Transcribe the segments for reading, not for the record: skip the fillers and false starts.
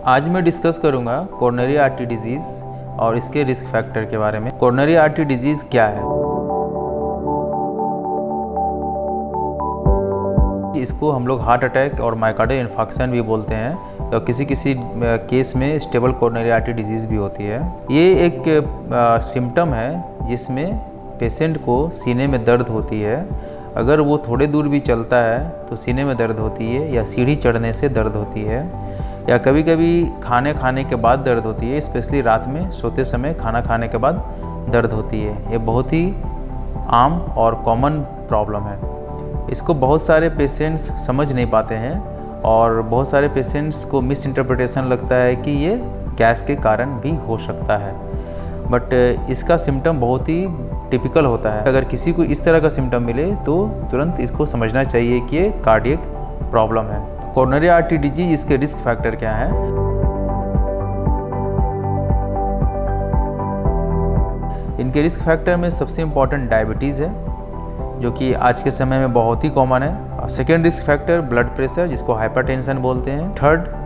आज मैं डिस्कस करूंगा कोरोनरी आर्टरी डिजीज़ और इसके रिस्क फैक्टर के बारे में। कोरोनरी आर्टरी डिजीज़ क्या है? इसको हम लोग हार्ट अटैक और मायोकार्डियल इन्फार्क्शन भी बोलते हैं और किसी केस में स्टेबल कोरोनरी आर्टरी डिजीज़ भी होती है। ये एक सिम्टम है जिसमें पेशेंट को सीने में दर्द होती है। अगर वो थोड़े दूर भी चलता है तो सीने में दर्द होती है, या सीढ़ी चढ़ने से दर्द होती है, या कभी कभी खाने के बाद दर्द होती है। स्पेशली रात में सोते समय खाना खाने के बाद दर्द होती है। ये बहुत ही आम और कॉमन प्रॉब्लम है। इसको बहुत सारे पेशेंट्स समझ नहीं पाते हैं और बहुत सारे पेशेंट्स को मिस इंटरप्रिटेशन लगता है कि ये गैस के कारण भी हो सकता है, बट इसका सिम्टम बहुत ही टिपिकल होता है। अगर किसी को इस तरह का सिम्टम मिले तो तुरंत इसको समझना चाहिए कि ये कार्डियक प्रॉब्लम है। कोरोनरी आर्टरी डिजीज, इसके रिस्क फैक्टर क्या हैं? इनके रिस्क फैक्टर में सबसे इम्पॉर्टेंट डायबिटीज़ है, जो कि आज के समय में बहुत ही कॉमन है। Second risk factor blood pressure, जिसको हाइपरटेंशन बोलते हैं। थर्ड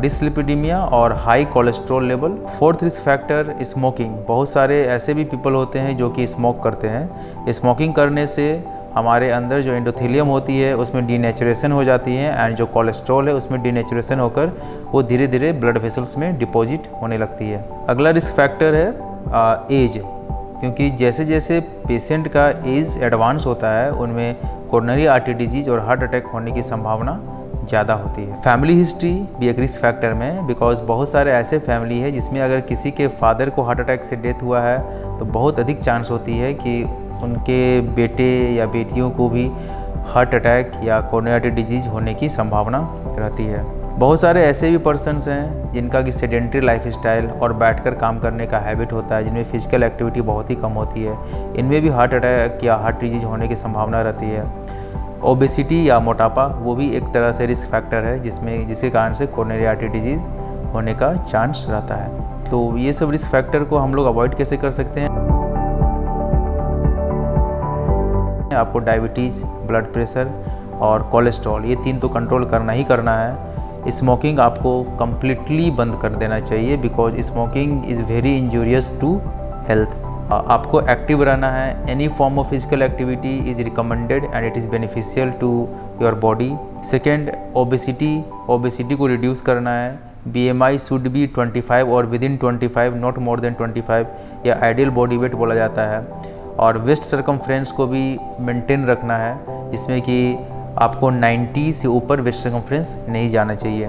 डिसलिपिडीमिया और high cholesterol level. Fourth risk factor smoking. बहुत सारे ऐसे भी पीपल होते हैं जो कि स्मोक करते हैं। स्मोकिंग करने से हमारे अंदर जो एंडोथेलियम होती है उसमें डीनेचुरेशन हो जाती है, एंड जो कोलेस्ट्रॉल है उसमें डीनेचुरेशन होकर वो धीरे धीरे ब्लड वेसल्स में डिपॉजिट होने लगती है। अगला रिस्क फैक्टर है एज, क्योंकि जैसे जैसे पेशेंट का एज एडवांस होता है उनमें कोरोनरी आर्टरी डिजीज और हार्ट अटैक होने की संभावना ज़्यादा होती है। फैमिली हिस्ट्री भी एक रिस्क फैक्टर में, बिकॉज बहुत सारे ऐसे फैमिली है जिसमें अगर किसी के फादर को हार्ट अटैक से डेथ हुआ है तो बहुत अधिक चांस होती है कि उनके बेटे या बेटियों को भी हार्ट अटैक या कोरोनरी आर्टरी डिजीज होने की संभावना रहती है। बहुत सारे ऐसे भी पर्सन्स हैं जिनका कि सेडेंट्री लाइफस्टाइल और बैठकर काम करने का हैबिट होता है, जिनमें फिजिकल एक्टिविटी बहुत ही कम होती है। इनमें भी हार्ट अटैक या हार्ट डिजीज होने की संभावना रहती है। ओबेसिटी या मोटापा, वो भी एक तरह से रिस्क फैक्टर है जिसके कारण से कोरोनरी आर्टरी डिजीज़ होने का चांस रहता है। तो ये सब रिस्क फैक्टर को हम लोग अवॉइड कैसे कर सकते हैं? आपको डायबिटीज़, ब्लड प्रेशर और कोलेस्ट्रॉल, ये तीन तो कंट्रोल करना ही करना है। स्मोकिंग आपको कम्प्लीटली बंद कर देना चाहिए, because smoking is very injurious to health. आपको एक्टिव रहना है। Any form of physical activity is recommended and it is beneficial to your body. Second, obesity को रिड्यूस करना है। BMI शुड बी 25 और within 25, not more than 25, या ideal body weight बोला जाता है। और वेस्ट सर्कमफ्रेंस को भी मेंटेन रखना है, जिसमें कि आपको 90 से ऊपर वेस्ट सर्कमफ्रेंस नहीं जाना चाहिए।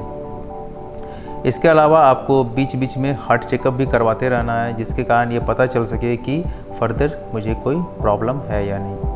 इसके अलावा आपको बीच बीच में हार्ट चेकअप भी करवाते रहना है, जिसके कारण ये पता चल सके कि फर्दर मुझे कोई प्रॉब्लम है या नहीं।